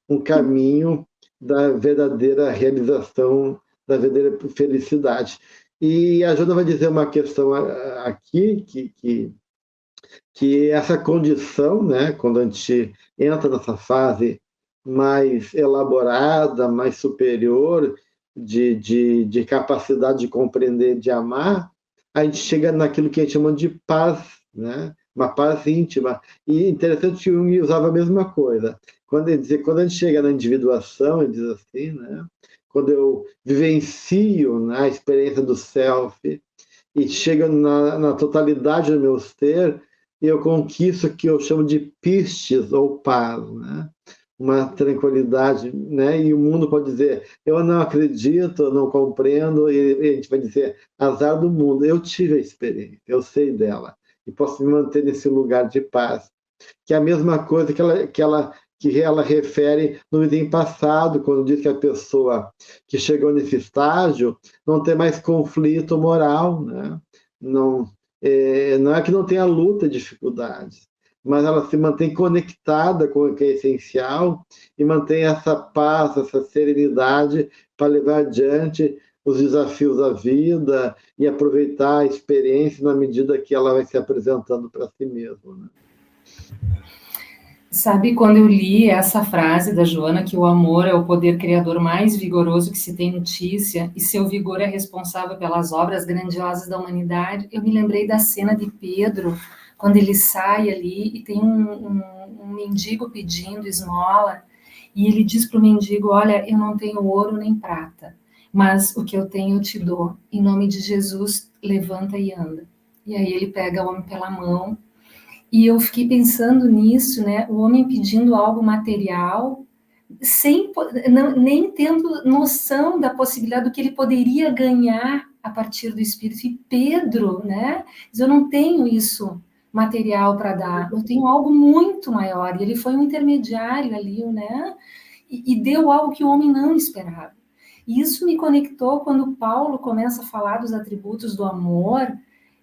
um caminho da verdadeira realização, da verdadeira felicidade. E a Jana vai dizer uma questão aqui, que essa condição, né, quando a gente entra nessa fase mais elaborada, mais superior, de capacidade de compreender, de amar, a gente chega naquilo que a gente chama de paz, né? Uma paz íntima. E interessante que Jung usava a mesma coisa. Quando a gente chega na individuação, ele diz assim, né? Quando eu vivencio, né, a experiência do self e chego na totalidade do meu ser, eu conquisto o que eu chamo de pistes ou paz, né? Uma tranquilidade, né? E o mundo pode dizer, eu não acredito, eu não compreendo, e a gente vai dizer, azar do mundo, eu tive a experiência, eu sei dela, e posso me manter nesse lugar de paz, que é a mesma coisa que ela refere no item passado, quando diz que a pessoa que chegou nesse estágio não tem mais conflito moral, né? Não é que não tenha luta, dificuldades, mas ela se mantém conectada com o que é essencial e mantém essa paz, essa serenidade para levar adiante os desafios da vida e aproveitar a experiência na medida que ela vai se apresentando para si mesma, né? Sabe, quando eu li essa frase da Joana, que o amor é o poder criador mais vigoroso que se tem notícia, e seu vigor é responsável pelas obras grandiosas da humanidade, eu me lembrei da cena de Pedro, quando ele sai ali e tem um mendigo pedindo esmola, e ele diz para o mendigo, olha, eu não tenho ouro nem prata, mas o que eu tenho eu te dou. Em nome de Jesus, levanta e anda. E aí ele pega o homem pela mão. E eu fiquei pensando nisso, né? O homem pedindo algo material, nem tendo noção da possibilidade do que ele poderia ganhar a partir do Espírito. E Pedro, né? Diz, eu não tenho isso material para dar, eu tenho algo muito maior. E ele foi um intermediário ali, né? E deu algo que o homem não esperava. E isso me conectou quando Paulo começa a falar dos atributos do amor.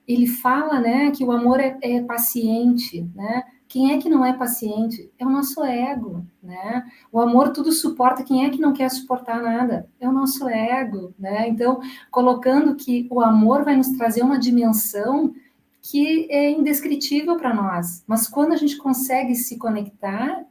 Ele fala, né, que o amor é paciente, né? Quem é que não é paciente? É o nosso ego, né? O amor tudo suporta. Quem é que não quer suportar nada? É o nosso ego, né? Então, colocando que o amor vai nos trazer uma dimensão que é indescritível para nós. Mas quando a gente consegue se conectar,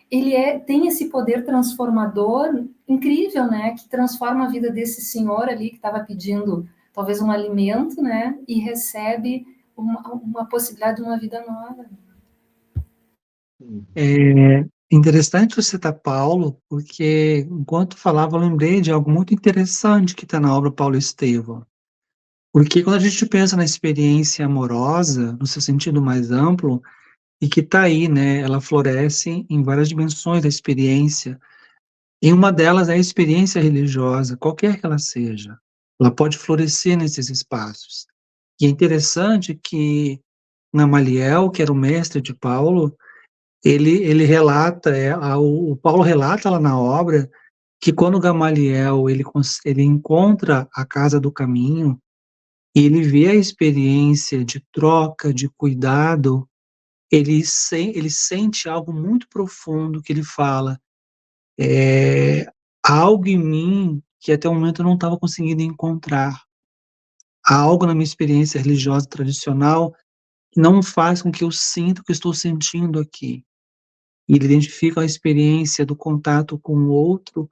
ele tem esse poder transformador incrível, né? Que transforma a vida desse senhor ali que estava pedindo talvez um alimento, né? E recebe uma possibilidade de uma vida nova. É interessante você citar Paulo, porque enquanto falava, eu lembrei de algo muito interessante que está na obra Paulo Estevão. Porque quando a gente pensa na experiência amorosa, no seu sentido mais amplo, e que está aí, né? Ela floresce em várias dimensões da experiência. E uma delas é a experiência religiosa, qualquer que ela seja. Ela pode florescer nesses espaços. E é interessante que Gamaliel, que era o mestre de Paulo, ele relata, o Paulo relata lá na obra, que quando Gamaliel ele encontra a casa do caminho, e ele vê a experiência de troca, de cuidado, ele sente algo muito profundo que ele fala, há algo em mim que até o momento eu não estava conseguindo encontrar. Há algo na minha experiência religiosa tradicional que não faz com que eu sinta o que eu estou sentindo aqui. E ele identifica a experiência do contato com o outro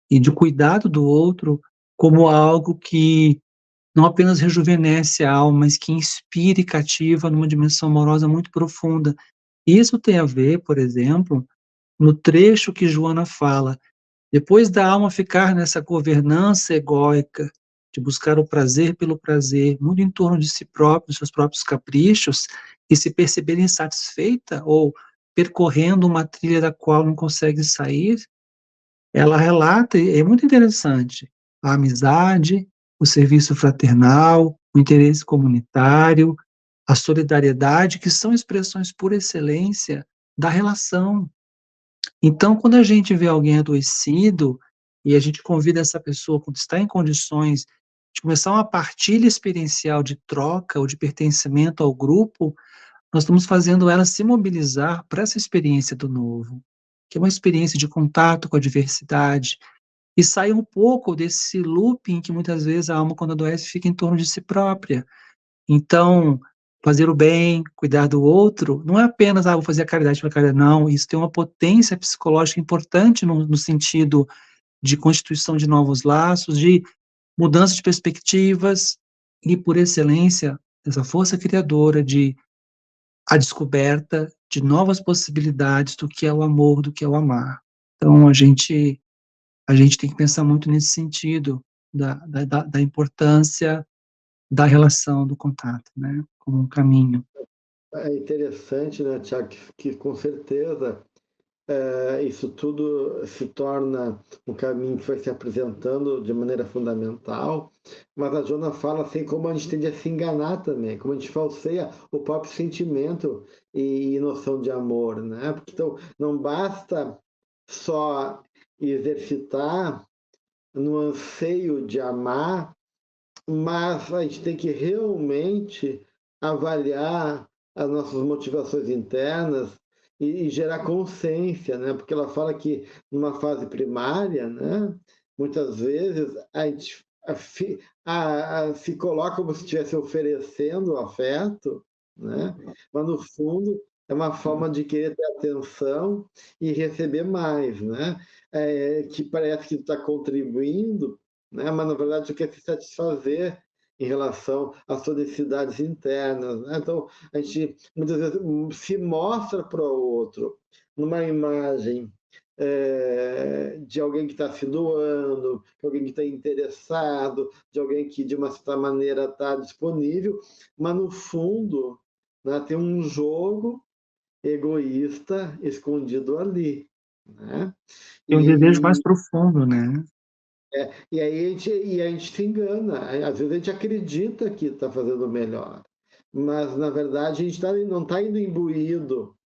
e de cuidado do outro como algo que não apenas rejuvenesce a alma, mas que inspira e cativa numa dimensão amorosa muito profunda. Isso tem a ver, por exemplo, no trecho que Joana fala, Depois da alma ficar nessa governança egóica, de buscar o prazer pelo prazer, muito em torno de si próprio, dos seus próprios caprichos, e se perceber insatisfeita ou percorrendo uma trilha da qual não consegue sair, ela relata, e é muito interessante, a amizade, o serviço fraternal, o interesse comunitário, a solidariedade, que são expressões por excelência da relação. Então, quando a gente vê alguém adoecido e a gente convida essa pessoa, quando está em condições de começar uma partilha experiencial de troca ou de pertencimento ao grupo, nós estamos fazendo ela se mobilizar para essa experiência do novo, que é uma experiência de contato com a diversidade, e sair um pouco desse looping que muitas vezes a alma, quando adoece, fica em torno de si própria. Então, fazer o bem, cuidar do outro, não é apenas, vou fazer a caridade pela caridade, não, isso tem uma potência psicológica importante no sentido de constituição de novos laços, de mudança de perspectivas, e, por excelência, essa força criadora de a descoberta de novas possibilidades do que é o amor, do que é o amar. Então, a gente tem que pensar muito nesse sentido, da importância da relação, do contato, né, como um caminho. É interessante, né, Tiago, que com certeza isso tudo se torna um caminho que vai se apresentando de maneira fundamental, mas a Jona fala assim como a gente tende a se enganar também, como a gente falseia o próprio sentimento e noção de amor, né? Porque, então, não basta só exercitar no anseio de amar, mas a gente tem que realmente avaliar as nossas motivações internas e gerar consciência, né? Porque ela fala que numa fase primária, né, muitas vezes a gente se coloca como se estivesse oferecendo afeto, né? Mas no fundo é uma forma de querer ter atenção e receber mais, né? Que parece que está contribuindo, né? Mas na verdade tu quer se satisfazer em relação às suas necessidades internas, né? Então a gente muitas vezes se mostra para o outro numa imagem de alguém que está se doando, de alguém que está interessado, de alguém que de uma certa maneira está disponível, mas no fundo, né, tem um jogo egoísta escondido ali, né? Tem um desejo mais profundo, né? E aí a gente se engana. Às vezes a gente acredita que está fazendo melhor, mas na verdade a gente não está indo imbuído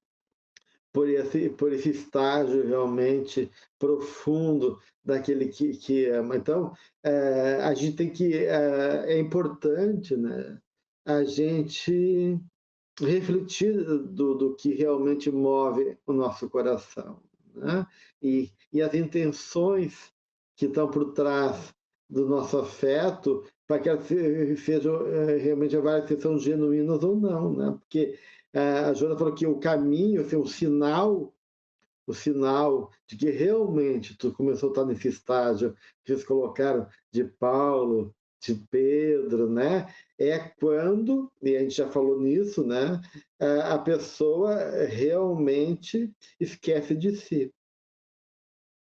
por esse estágio realmente profundo daquele que ama. Então, a gente tem que. É importante, né, a gente refletir do que realmente move o nosso coração, né? E as intenções que estão por trás do nosso afeto, para que elas sejam realmente avaliadas se são genuínas ou não, né? Porque a Joana falou que o caminho, assim, o sinal de que realmente tu começou a estar nesse estágio que eles colocaram de Paulo, de Pedro, né? É quando, e a gente já falou nisso, né? A pessoa realmente esquece de si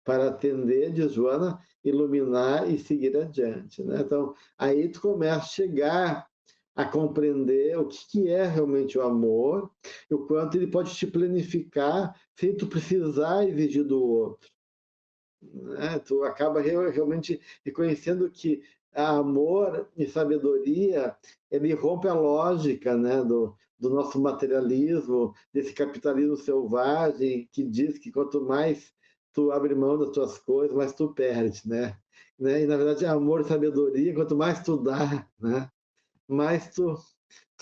para atender, diz Joana, iluminar e seguir adiante, né? Então, aí tu começa a chegar a compreender o que é realmente o amor e o quanto ele pode te planificar sem tu precisar exigir do outro, né? Tu acaba realmente reconhecendo que amor e sabedoria, ele rompe a lógica, né, do nosso materialismo, desse capitalismo selvagem que diz que quanto mais tu abre mão das tuas coisas, mais tu perde, né? E na verdade, amor e sabedoria, quanto mais tu dá, né, mais tu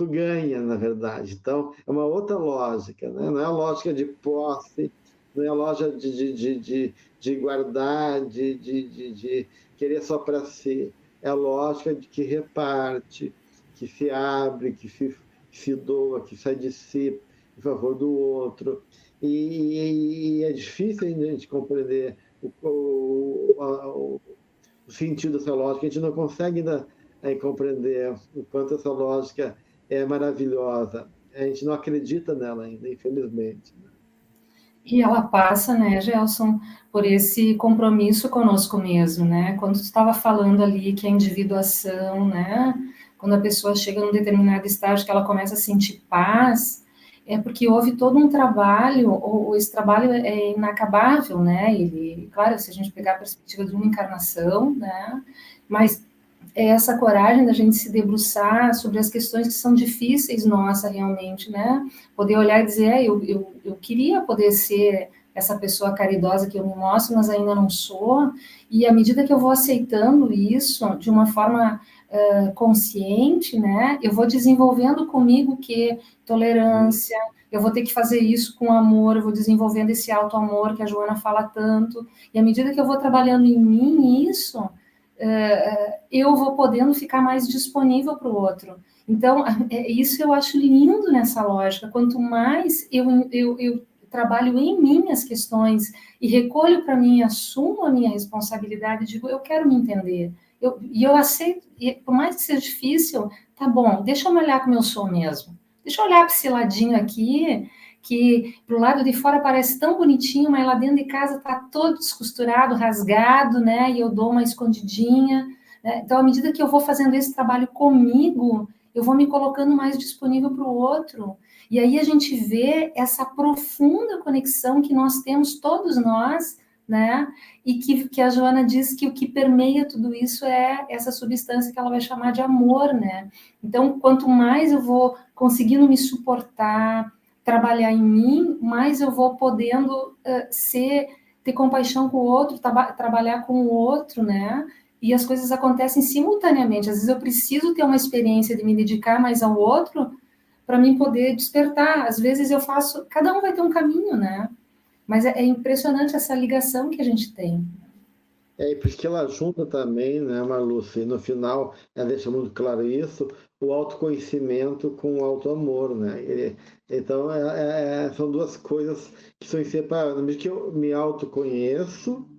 ganha, na verdade. Então, é uma outra lógica, né? Não é a lógica de posse, não é a lógica de guardar, de querer só para si. É a lógica de que reparte, que se abre, que se doa, que sai de si em favor do outro. E é difícil ainda a gente compreender o sentido dessa lógica, a gente não consegue ainda compreender o quanto essa lógica é maravilhosa. A gente não acredita nela ainda, infelizmente. E ela passa, né, Gelson, por esse compromisso conosco mesmo, né? Quando tu estava falando ali que a individuação, né? Quando a pessoa chega num determinado estágio que ela começa a sentir paz, é porque houve todo um trabalho, ou esse trabalho é inacabável, né? Ele, claro, se a gente pegar a perspectiva de uma encarnação, né? Mas é essa coragem da gente se debruçar sobre as questões que são difíceis, nossa, realmente, né? Poder olhar e dizer, eu queria poder ser essa pessoa caridosa que eu me mostro, mas ainda não sou. E à medida que eu vou aceitando isso de uma forma consciente, né? Eu vou desenvolvendo comigo que tolerância, eu vou ter que fazer isso com amor, eu vou desenvolvendo esse auto-amor que a Joana fala tanto. E à medida que eu vou trabalhando em mim isso, eu vou podendo ficar mais disponível para o outro. Então, isso eu acho lindo nessa lógica. Quanto mais eu trabalho em mim as questões e recolho para mim, assumo a minha responsabilidade, digo, eu quero me entender. Eu aceito, e por mais que seja difícil, tá bom, deixa eu me olhar como eu sou mesmo. Deixa eu olhar para esse ladinho aqui, que pro lado de fora parece tão bonitinho, mas lá dentro de casa está todo descosturado, rasgado, né? E eu dou uma escondidinha. Né? Então, à medida que eu vou fazendo esse trabalho comigo, eu vou me colocando mais disponível para o outro. E aí a gente vê essa profunda conexão que nós temos, todos nós, né? E que a Joana diz que o que permeia tudo isso é essa substância que ela vai chamar de amor, né? Então, quanto mais eu vou conseguindo me suportar, trabalhar em mim, mais eu vou podendo ter compaixão com o outro, trabalhar com o outro, né? E as coisas acontecem simultaneamente. Às vezes eu preciso ter uma experiência de me dedicar mais ao outro para mim poder despertar. Às vezes eu faço, cada um vai ter um caminho, né? Mas é impressionante essa ligação que a gente tem. E por isso que ela junta também, né, Marluce, e no final ela deixa muito claro isso, o autoconhecimento com o autoamor, né? Então, são duas coisas que são inseparáveis. Mesmo que eu me autoconheço,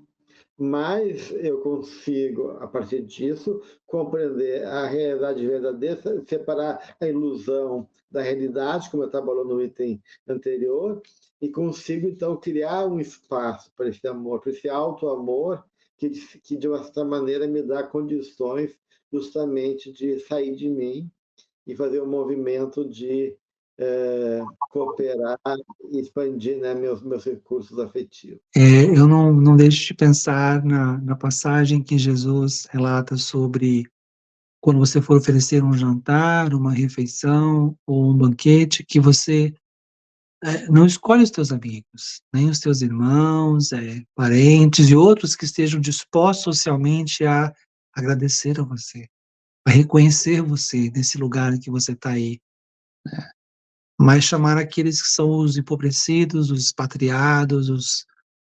mas eu consigo, a partir disso, compreender a realidade verdadeira, separar a ilusão da realidade, como eu estava falando no item anterior, e consigo, então, criar um espaço para esse amor, para esse auto-amor, que de uma certa maneira me dá condições justamente de sair de mim e fazer um movimento de cooperar e expandir, né, meus recursos afetivos. Eu não deixo de pensar na passagem que Jesus relata sobre quando você for oferecer um jantar, uma refeição ou um banquete, que você não escolhe os teus amigos, nem os teus irmãos, parentes e outros que estejam dispostos socialmente a agradecer a você, a reconhecer você nesse lugar em que você está aí, né? Mas chamar aqueles que são os empobrecidos, os expatriados,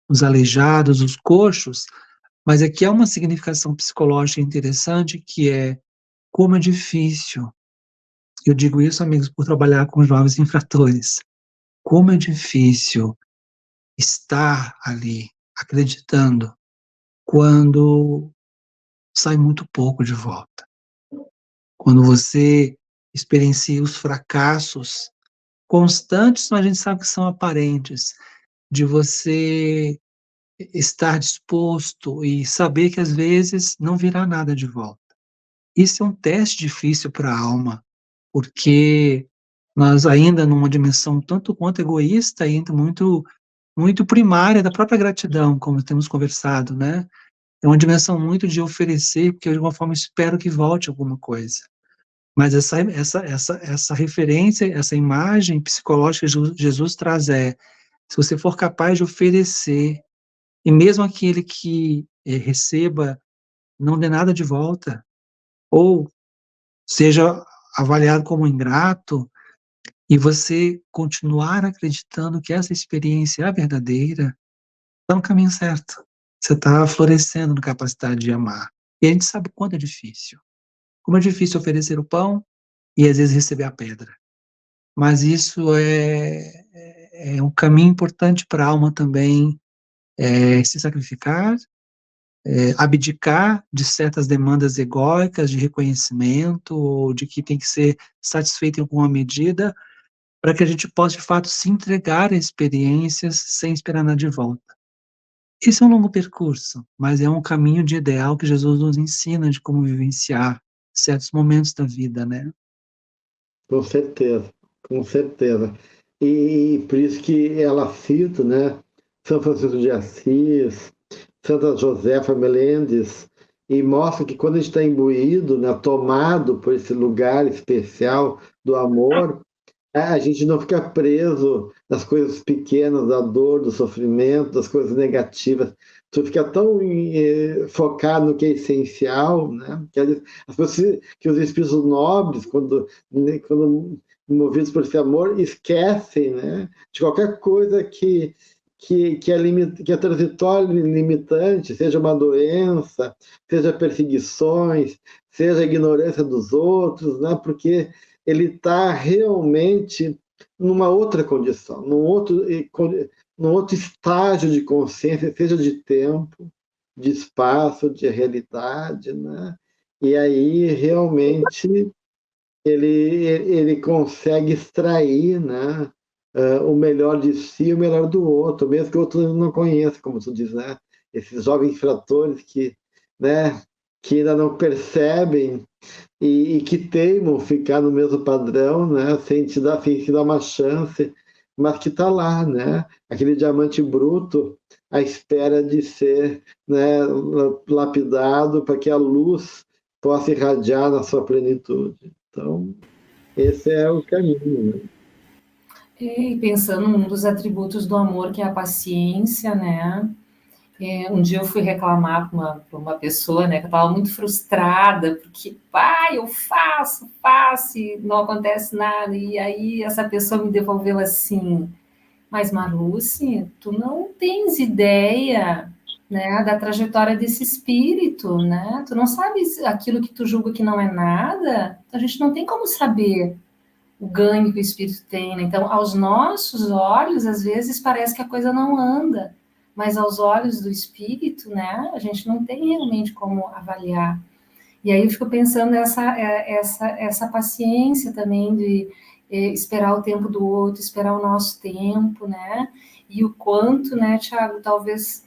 os aleijados, os coxos, mas aqui há uma significação psicológica interessante que é como é difícil. Eu digo isso, amigos, por trabalhar com jovens infratores. Como é difícil estar ali, acreditando, quando sai muito pouco de volta. Quando você experiencia os fracassos constantes, mas a gente sabe que são aparentes, de você estar disposto e saber que às vezes não virá nada de volta. Isso é um teste difícil para a alma, porque nós ainda numa dimensão tanto quanto egoísta, ainda muito primária da própria gratidão, como temos conversado, né? É uma dimensão muito de oferecer, porque eu de alguma forma espero que volte alguma coisa. Mas essa referência, essa imagem psicológica que Jesus traz se você for capaz de oferecer, e mesmo aquele que receba não dê nada de volta, ou seja avaliado como ingrato, e você continuar acreditando que essa experiência é a verdadeira, está no caminho certo. Você está florescendo na capacidade de amar. E a gente sabe o quanto é difícil. Como é difícil oferecer o pão e às vezes receber a pedra. Mas isso é um caminho importante para a alma também, se sacrificar, abdicar de certas demandas egóicas de reconhecimento ou de que tem que ser satisfeito em alguma medida para que a gente possa, de fato, se entregar a experiências sem esperar nada de volta. Esse é um longo percurso, mas é um caminho de ideal que Jesus nos ensina de como vivenciar certos momentos da vida, né? Com certeza, com certeza. E por isso que ela cita, né, São Francisco de Assis, Santa Josefa Melendes, e mostra que quando a gente está imbuído, né, tomado por esse lugar especial do amor, a gente não fica preso nas coisas pequenas, da dor, do sofrimento, das coisas negativas. Tu fica tão focado no que é essencial, né? As pessoas, que os espíritos nobres, quando movidos por esse amor, esquecem, né, de qualquer coisa que é transitória e limitante, seja uma doença, seja perseguições, seja a ignorância dos outros, né? Porque ele está realmente numa outra condição, num outro estágio de consciência, seja de tempo, de espaço, de realidade, né? E aí realmente ele consegue extrair, né, o melhor de si e o melhor do outro, mesmo que o outro não conheça, como tu diz, né? Esses jovens infratores né, que ainda não percebem e que teimam ficar no mesmo padrão, né, sem te dar uma chance, mas que está lá, né, aquele diamante bruto à espera de ser, né, lapidado para que a luz possa irradiar na sua plenitude. Então, esse é o caminho, né? E pensando num dos atributos do amor, que é a paciência, né? Um dia eu fui reclamar para uma pessoa, né, que eu estava muito frustrada, porque, pai, eu faço, e não acontece nada. E aí essa pessoa me devolveu assim: mas Marluce, tu não tens ideia, né, da trajetória desse espírito, né? Tu não sabes aquilo que tu julga que não é nada. A gente não tem como saber o ganho que o espírito tem, né? Então, aos nossos olhos, às vezes parece que a coisa não anda, mas aos olhos do espírito, né, a gente não tem realmente como avaliar. E aí eu fico pensando essa paciência também de esperar o tempo do outro, esperar o nosso tempo, né? E o quanto, né, Thiago, talvez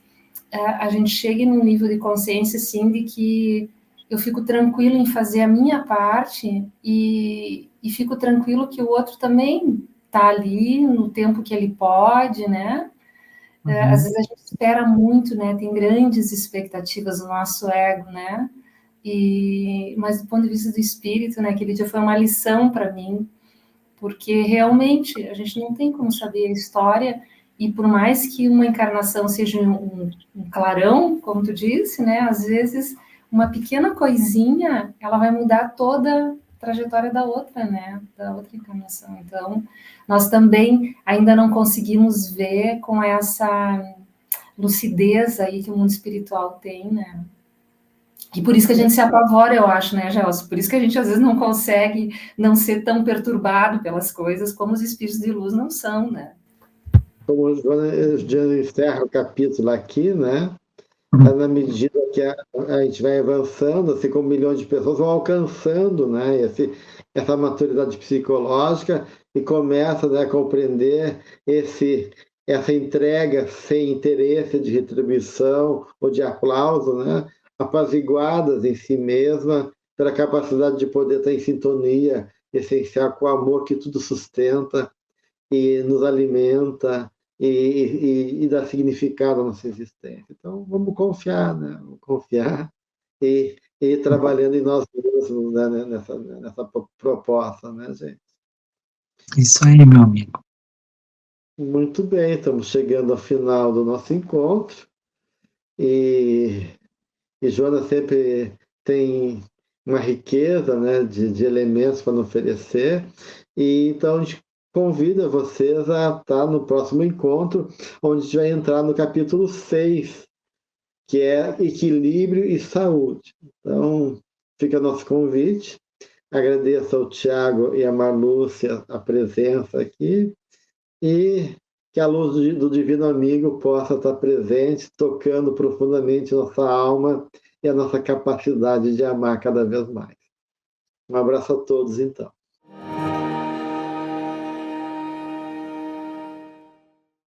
a gente chegue num nível de consciência, assim, de que eu fico tranquilo em fazer a minha parte e fico tranquilo que o outro também está ali no tempo que ele pode, né? Às vezes a gente espera muito, né? Tem grandes expectativas no nosso ego, né? Mas do ponto de vista do espírito, né? Aquele dia foi uma lição para mim, porque realmente a gente não tem como saber a história, e por mais que uma encarnação seja um clarão, como tu disse, né, às vezes uma pequena coisinha, ela vai mudar toda a trajetória da outra, né, da outra encarnação. Então, nós também ainda não conseguimos ver com essa lucidez aí que o mundo espiritual tem, né. E por isso que a gente se apavora, eu acho, né, Gelson? Por isso que a gente às vezes não consegue não ser tão perturbado pelas coisas como os espíritos de luz não são, né? Como o Joana encerra o capítulo aqui, né? Na medida que a gente vai avançando, assim como milhões de pessoas vão alcançando, né, essa maturidade psicológica e começa, né, a compreender essa entrega sem interesse de retribuição ou de aplauso, né, apaziguadas em si mesma pela capacidade de poder estar em sintonia essencial com o amor que tudo sustenta e nos alimenta e dá significado à nossa existência. Então, vamos confiar, né? Vamos confiar e ir trabalhando em nós mesmos, né? Nessa proposta, né, gente? Isso aí, meu amigo. Muito bem, estamos chegando ao final do nosso encontro e Joana sempre tem uma riqueza, né, de elementos para nos oferecer, e então a gente convida vocês a estar no próximo encontro, onde a gente vai entrar no capítulo 6, que é equilíbrio e saúde. Então, fica nosso convite. Agradeço ao Tiago e à Marlúcia a presença aqui, e que a luz do Divino Amigo possa estar presente, tocando profundamente nossa alma e a nossa capacidade de amar cada vez mais. Um abraço a todos, então.